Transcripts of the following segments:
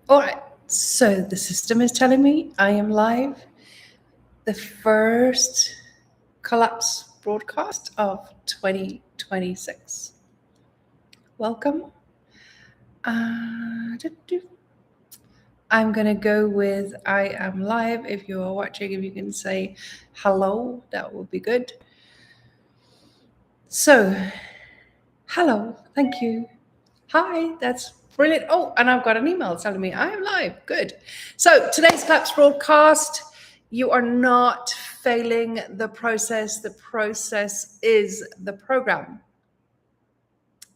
All right, so the system is telling me I am live. The first collapse broadcast of 2026. Welcome. I'm going to go with I am live. If you are watching, if you can say hello, that would be good. So, hello, thank you. Hi, that's brilliant. Oh, and I've got an email telling me I am live. Good. So today's collapse broadcast, you are not failing the process. The process is the program.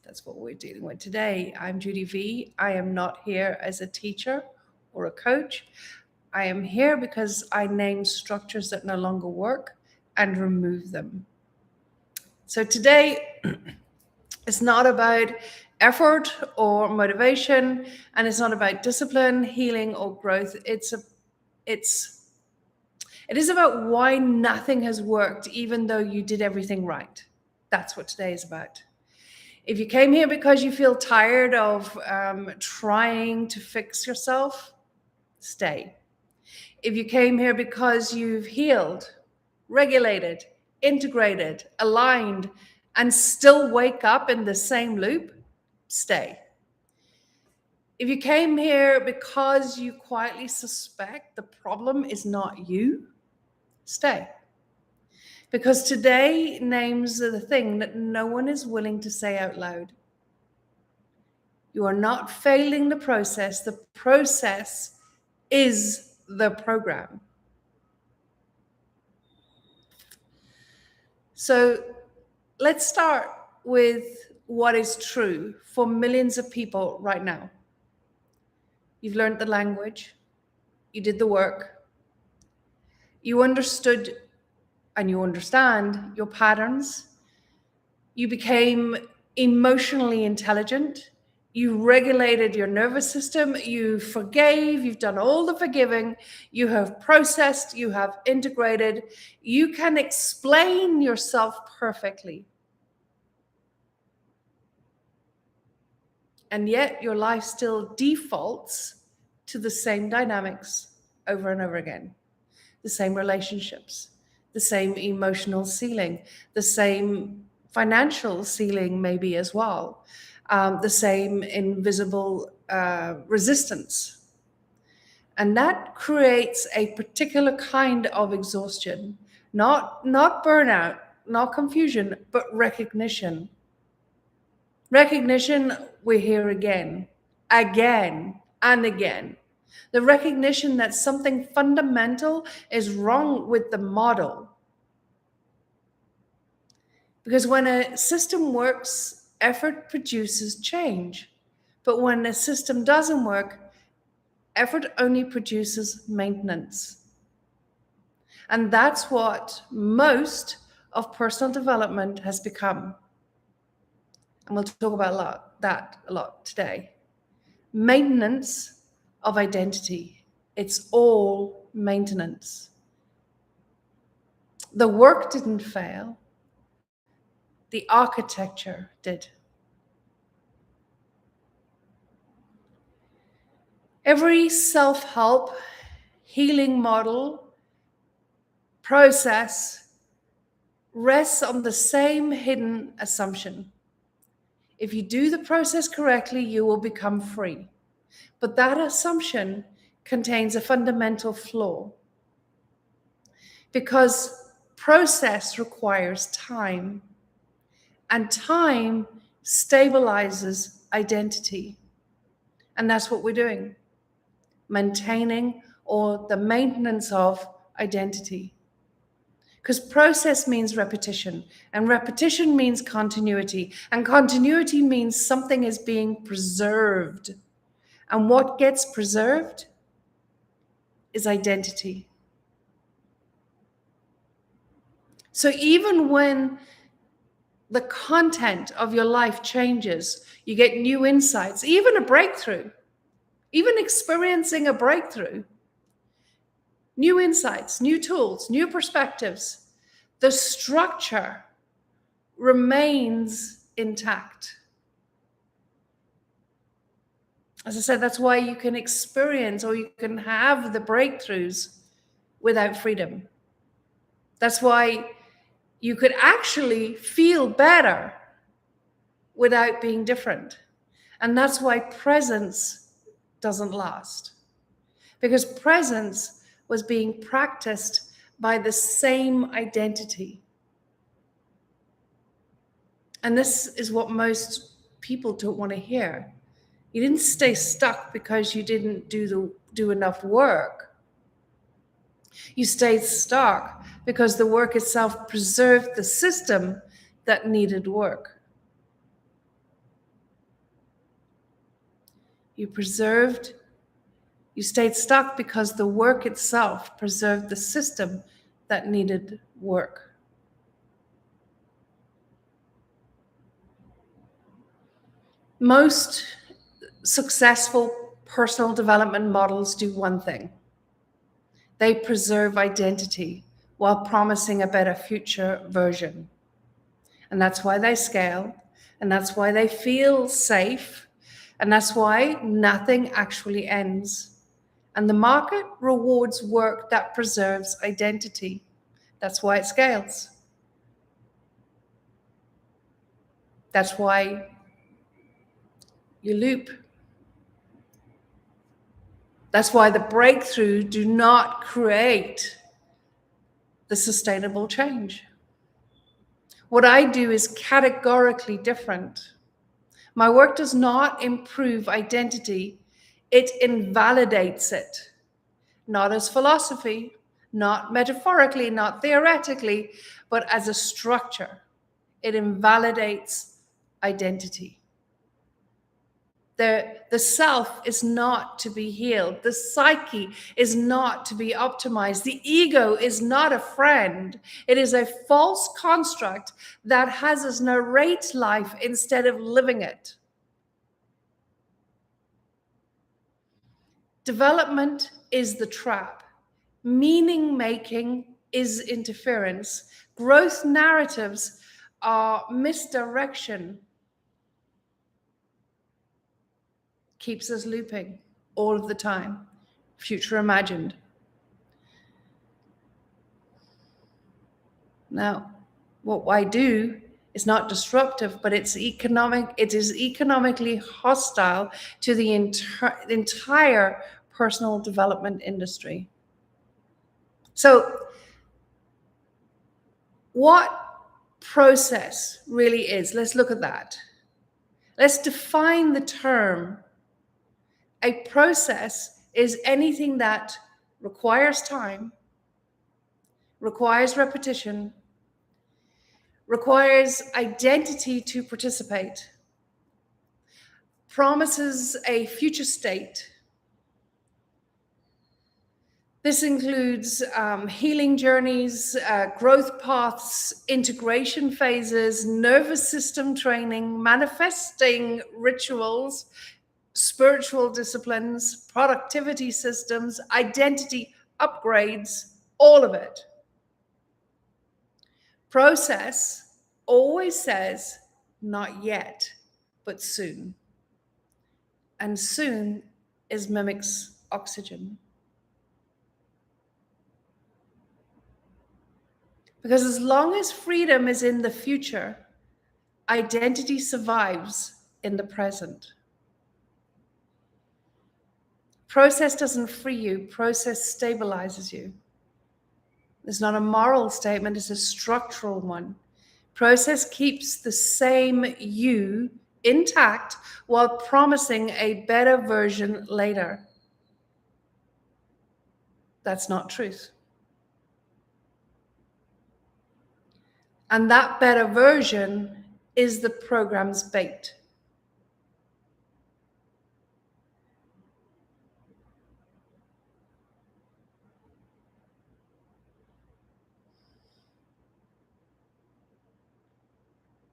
That's what we're dealing with today. I'm Judy V. I am not here as a teacher or a coach. I am here because I name structures that no longer work and remove them. So today, it's not about effort or motivation, and it's not about discipline, healing, or growth. It is about why nothing has worked even though you did everything right. That's what today is about. If you came here because you feel tired of trying to fix yourself, stay. If you came here because you've healed, regulated, integrated, aligned, and still wake up in the same loop, stay. If you came here because you quietly suspect the problem is not you, stay. Because today names the thing that no one is willing to say out loud. You are not failing the process. The process is the program. So let's start with what is true for millions of people right now. You've learned the language, you did the work, you understood and you understand your patterns, you became emotionally intelligent, you regulated your nervous system, you forgave, you've done all the forgiving, you have processed, you have integrated, you can explain yourself perfectly. And yet your life still defaults to the same dynamics over and over again. The same relationships, the same emotional ceiling, the same financial ceiling maybe as well, the same invisible resistance. And that creates a particular kind of exhaustion, not burnout, not confusion, but recognition. Recognition, we're here again and again. The recognition that something fundamental is wrong with the model. Because when a system works, effort produces change. But when a system doesn't work, effort only produces maintenance. And that's what most of personal development has become. And we'll talk about that a lot today. Maintenance of identity. It's all maintenance. The work didn't fail. The architecture did. Every self-help, healing model, process rests on the same hidden assumption. If you do the process correctly, you will become free. But that assumption contains a fundamental flaw. Because process requires time, and time stabilizes identity. And that's what we're doing, maintaining or the maintenance of identity. Because process means repetition, and repetition means continuity, and continuity means something is being preserved. And what gets preserved is identity. So even when the content of your life changes, you get new insights, even a breakthrough, even experiencing a breakthrough, new insights, new tools, new perspectives, the structure remains intact. As I said, that's why you can experience or you can have the breakthroughs without freedom. That's why you could actually feel better without being different. And that's why presence doesn't last. Because presence was being practiced by the same identity. And this is what most people don't want to hear. You didn't stay stuck because you didn't do enough work. You stayed stuck because the work itself preserved the system that needed work. You stayed stuck because the work itself preserved the system that needed work. Most successful personal development models do one thing. They preserve identity while promising a better future version. And that's why they scale, and that's why they feel safe, and that's why nothing actually ends. And the market rewards work that preserves identity. That's why it scales. That's why you loop. That's why the breakthrough do not create the sustainable change. What I do is categorically different. My work does not improve identity, it invalidates it. Not as philosophy, not metaphorically, not theoretically, but as a structure. It invalidates identity. The self is not to be healed. The psyche is not to be optimized. The ego is not a friend. It is a false construct that has us narrate life instead of living it. Development is the trap. Meaning making is interference. Growth narratives are misdirection. Keeps us looping all of the time. Future imagined. Now, what I do is not disruptive, but it is economically hostile to the entire personal development industry. So, what process really is? Let's look at that. Let's define the term. A process is anything that requires time, requires repetition, requires identity to participate, promises a future state. This includes healing journeys, growth paths, integration phases, nervous system training, manifesting rituals, spiritual disciplines, productivity systems, identity upgrades, all of it. Process always says, not yet, but soon. And soon mimics oxygen. Because as long as freedom is in the future, identity survives in the present. Process doesn't free you, process stabilizes you. It's not a moral statement, it's a structural one. Process keeps the same you intact while promising a better version later. That's not truth. And that better version is the program's bait.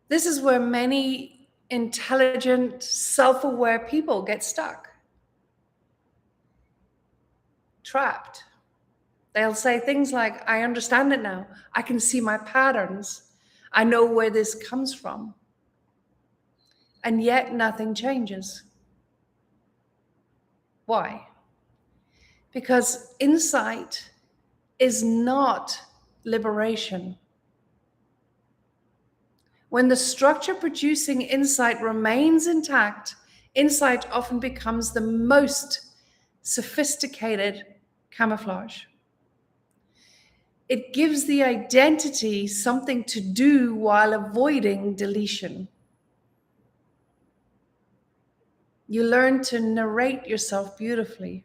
This is where many intelligent, self-aware people get stuck. Trapped. They'll say things like, I understand it now. I can see my patterns. I know where this comes from. And yet nothing changes. Why? Because insight is not liberation. When the structure producing insight remains intact, insight often becomes the most sophisticated camouflage. It gives the identity something to do while avoiding deletion. You learn to narrate yourself beautifully.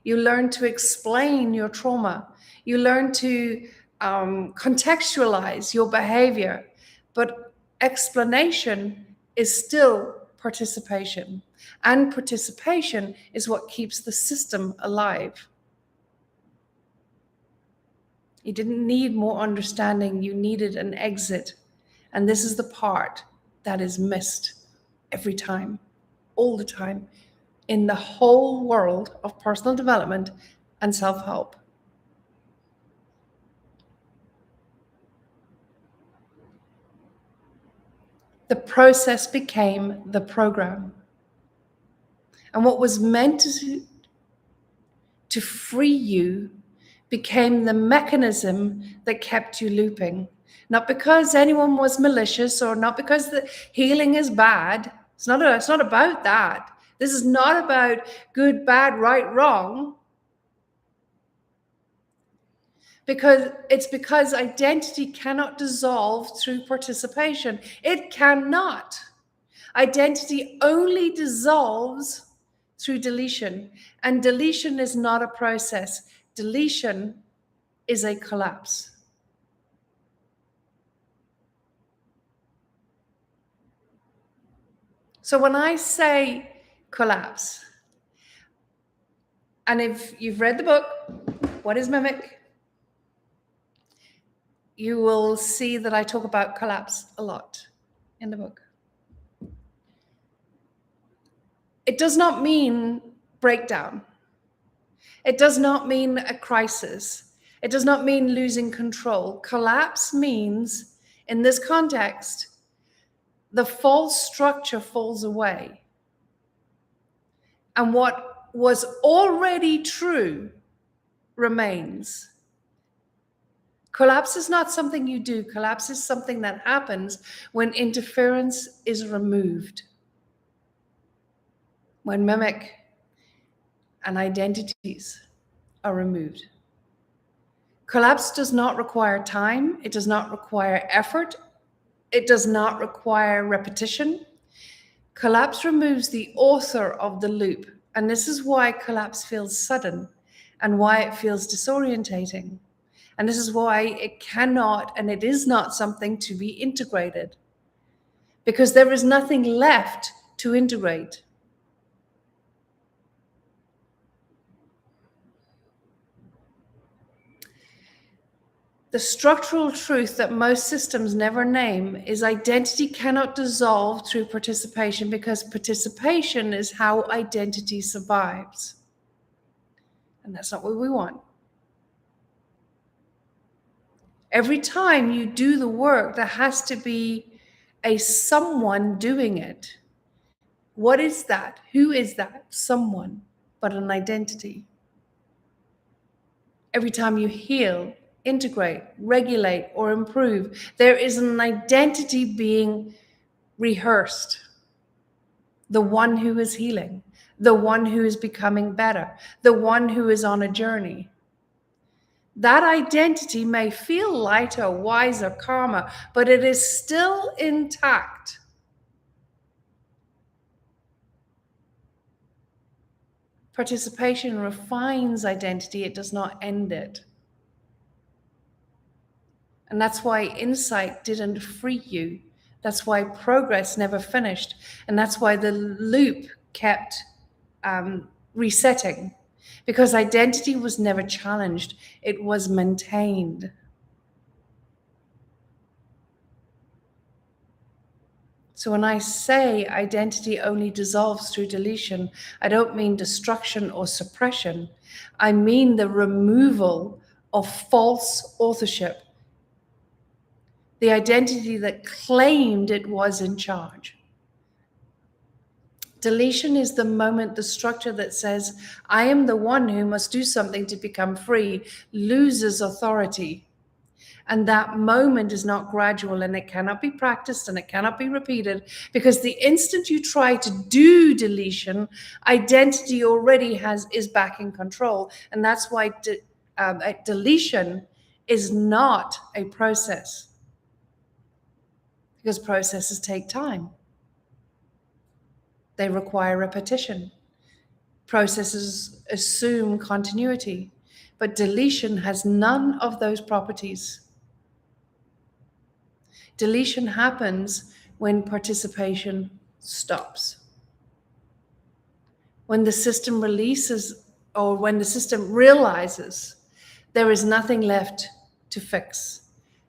You learn to explain your trauma. You learn to contextualize your behavior. But explanation is still participation. And participation is what keeps the system alive. You didn't need more understanding. You needed an exit. And this is the part that is missed every time, all the time, in the whole world of personal development and self-help. The process became the program. And what was meant to free you became the mechanism that kept you looping. Not because anyone was malicious or not because the healing is bad. It's not about that. This is not about good, bad, right, wrong. Because identity cannot dissolve through participation. It cannot. Identity only dissolves through deletion. And deletion is not a process. Deletion is a collapse. So when I say collapse, and if you've read the book, What is Mimic? You will see that I talk about collapse a lot in the book. It does not mean breakdown. It does not mean a crisis. It does not mean losing control. Collapse means, in this context, the false structure falls away. And what was already true remains. Collapse is not something you do. Collapse is something that happens when interference is removed. When mimic and identities are removed. Collapse does not require time. It does not require effort. It does not require repetition. Collapse removes the author of the loop. And this is why collapse feels sudden and why it feels disorientating. And this is why it cannot and it is not something to be integrated. Because there is nothing left to integrate. The structural truth that most systems never name is identity cannot dissolve through participation because participation is how identity survives. And that's not what we want. Every time you do the work, there has to be a someone doing it. What is that? Who is that someone but an identity? Every time you heal, integrate, regulate, or improve, there is an identity being rehearsed. The one who is healing, the one who is becoming better, the one who is on a journey. That identity may feel lighter, wiser, calmer, but it is still intact. Participation refines identity, it does not end it. And that's why insight didn't free you. That's why progress never finished. And that's why the loop kept resetting. Because identity was never challenged. It was maintained. So when I say identity only dissolves through deletion, I don't mean destruction or suppression. I mean the removal of false authorship. The identity that claimed it was in charge. Deletion is the moment, the structure that says, I am the one who must do something to become free, loses authority. And that moment is not gradual, and it cannot be practiced, and it cannot be repeated, because the instant you try to do deletion, identity already is back in control. And that's why deletion is not a process, because processes take time. They require repetition. Processes assume continuity, but deletion has none of those properties. Deletion happens when participation stops. When the system releases, or when the system realizes there is nothing left to fix,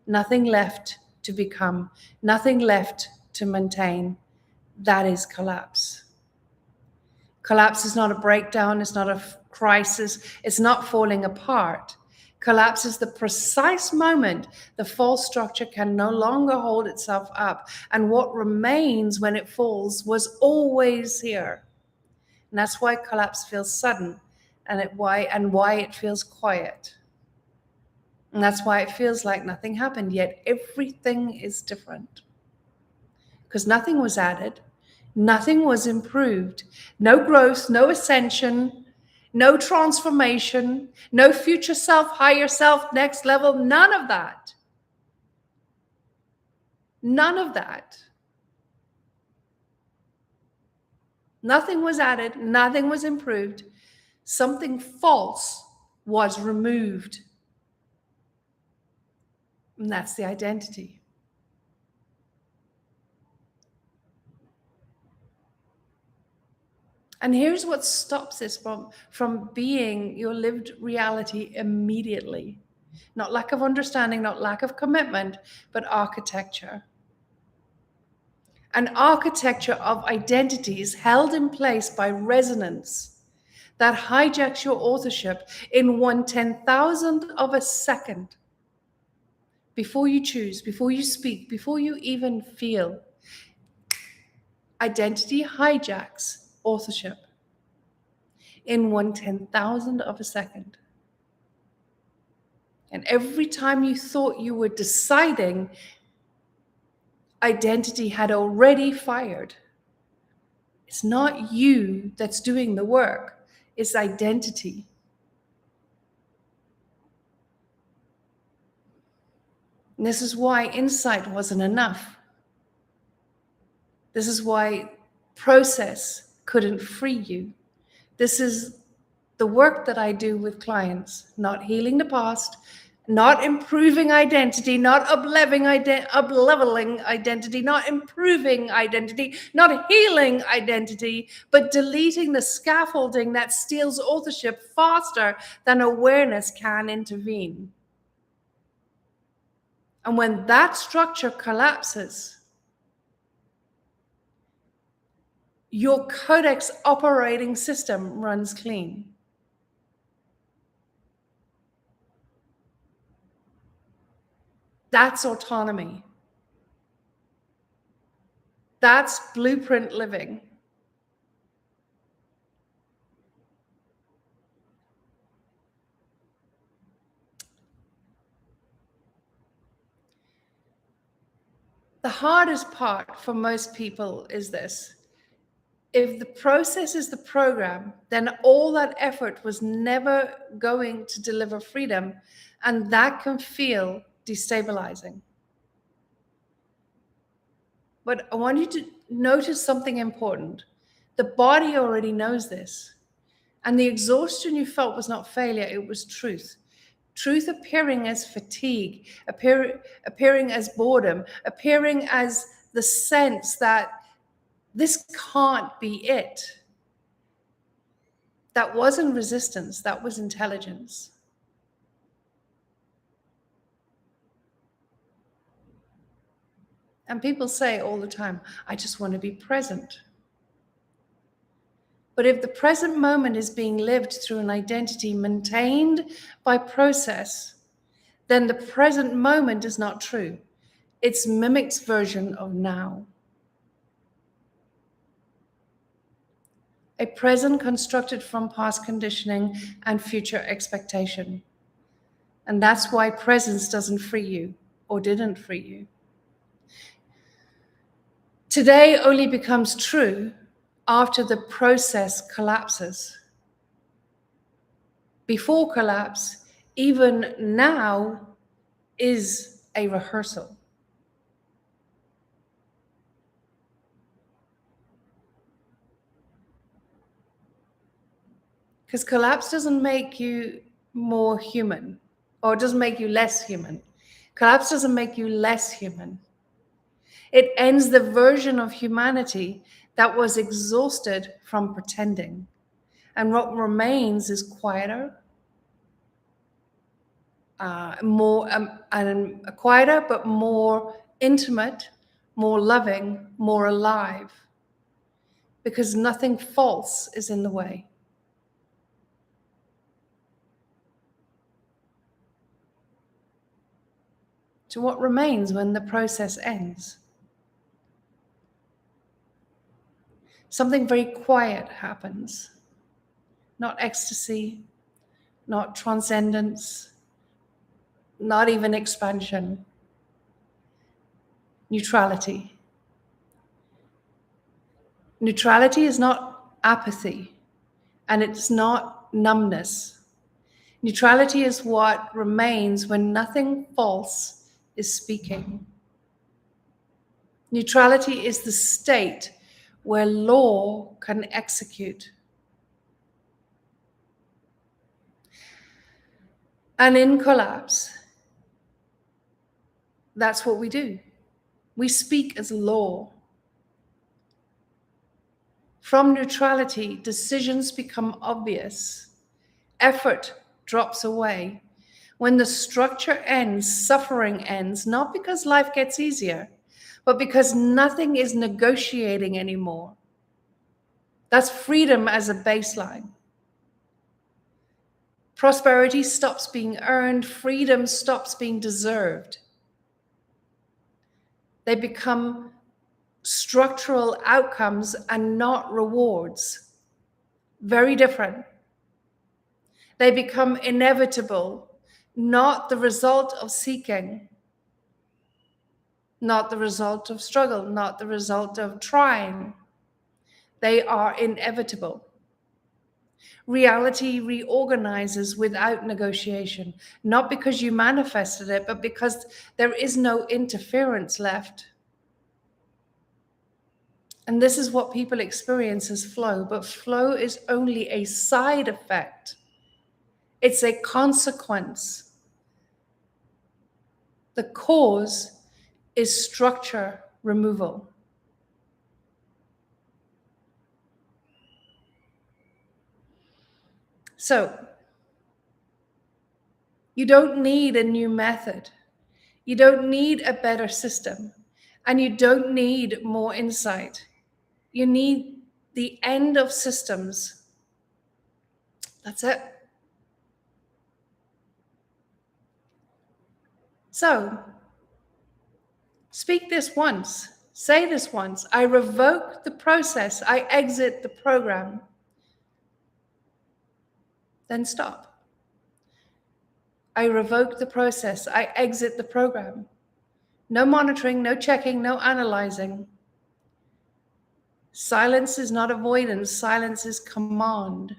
nothing left to become, nothing left to maintain, that is collapse. Collapse is not a breakdown, it's not a crisis, it's not falling apart. Collapse is the precise moment the false structure can no longer hold itself up, and what remains when it falls was always here. And that's why collapse feels sudden, and why it feels quiet. And that's why it feels like nothing happened, yet everything is different. Because nothing was added, nothing was improved, no growth, no ascension, no transformation, no future self, higher self, next level, none of that. None of that. Nothing was added, nothing was improved. Something false was removed. And that's the identity. And here's what stops this from being your lived reality immediately. Not lack of understanding, not lack of commitment, but architecture. An architecture of identities held in place by resonance that hijacks your authorship in 1/10,000th of a second. Before you choose, before you speak, before you even feel, identity hijacks authorship in 1/10,000th of a second. And every time you thought you were deciding, identity had already fired. It's not you that's doing the work, it's identity. And this is why insight wasn't enough. This is why process couldn't free you. This is the work that I do with clients, not healing the past, not improving identity, not up-leveling identity, not improving identity, not healing identity, but deleting the scaffolding that steals authorship faster than awareness can intervene. And when that structure collapses, your codex operating system runs clean. That's autonomy. That's blueprint living. The hardest part for most people is this. If the process is the program, then all that effort was never going to deliver freedom, and that can feel destabilizing. But I want you to notice something important. The body already knows this. And the exhaustion you felt was not failure, it was truth. Truth appearing as fatigue, appearing as boredom, appearing as the sense that this can't be it. That wasn't resistance, that was intelligence. And people say all the time, I just want to be present. But if the present moment is being lived through an identity maintained by process, then the present moment is not true. It's mimic's version of now. a present constructed from past conditioning and future expectation. And that's why presence doesn't free you, or didn't free you. Today only becomes true after the process collapses. Before collapse, even now is a rehearsal. Because collapse doesn't make you more human, or it doesn't make you less human. Collapse doesn't make you less human. It ends the version of humanity that was exhausted from pretending. And what remains is quieter, quieter, but more intimate, more loving, more alive, because nothing false is in the way. So what remains when the process ends? Something very quiet happens. Not ecstasy, not transcendence, not even expansion. Neutrality. Neutrality is not apathy, and it's not numbness. Neutrality is what remains when nothing false is speaking. Neutrality is the state where law can execute. And in collapse, that's what we do. We speak as law. From neutrality, decisions become obvious. Effort drops away. When the structure ends, suffering ends, not because life gets easier, but because nothing is negotiating anymore. That's freedom as a baseline. Prosperity stops being earned, freedom stops being deserved. They become structural outcomes and not rewards. Very different. They become inevitable, not the result of seeking, not the result of struggle, not the result of trying. They are inevitable. Reality reorganizes without negotiation, not because you manifested it, but because there is no interference left. And this is what people experience as flow, but flow is only a side effect. It's a consequence. The cause is structure removal. So, you don't need a new method. You don't need a better system. And you don't need more insight. You need the end of systems. That's it. So, speak this once. Say this once. I revoke the process. I exit the program. Then stop. I revoke the process. I exit the program. No monitoring, no checking, no analyzing. Silence is not avoidance. Silence is command.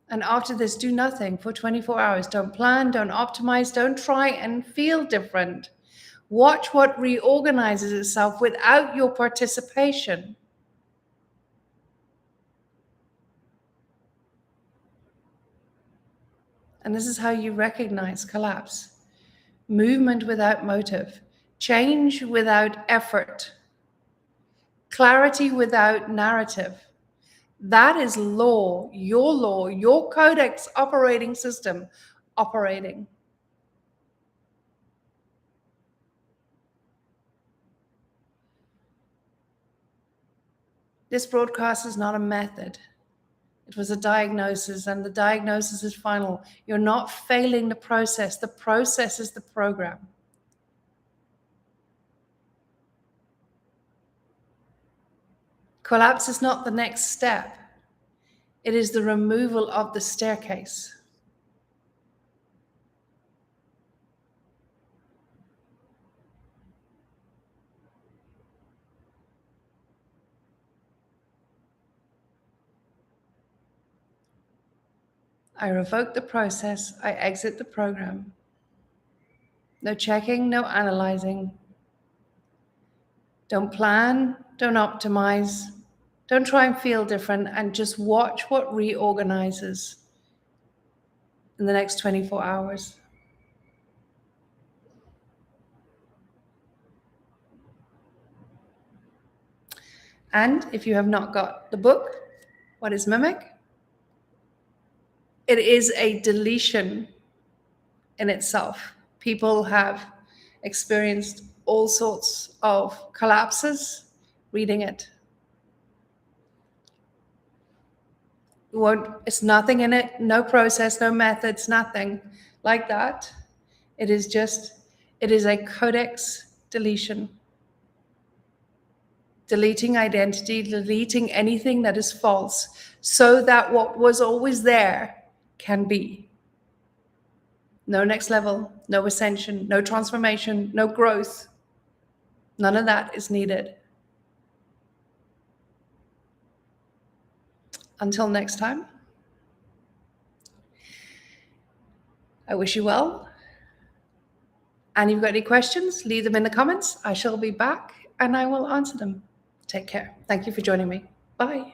And after this, do nothing for 24 hours. Don't plan, don't optimize, don't try and feel different. Watch what reorganizes itself without your participation. And this is how you recognize collapse. Movement without motive, change without effort, clarity without narrative. That is law, your codex operating system operating. This broadcast is not a method. It was a diagnosis, and the diagnosis is final. You're not failing the process. The process is the program. Collapse is not the next step. It is the removal of the staircase. I revoke the process. I exit the program. No checking, no analyzing. Don't plan, don't optimize. Don't try and feel different, and just watch what reorganizes in the next 24 hours. And if you have not got the book, What is Mimic? It is a deletion in itself. People have experienced all sorts of collapses reading it. It's nothing in it, no process, no methods, nothing like that. It is a codex deletion. Deleting identity, deleting anything that is false, so that what was always there can be. No next level, no ascension, no transformation, no growth. None of that is needed. Until next time, I wish you well. And if you've got any questions, leave them in the comments. I shall be back and I will answer them. Take care. Thank you for joining me. Bye.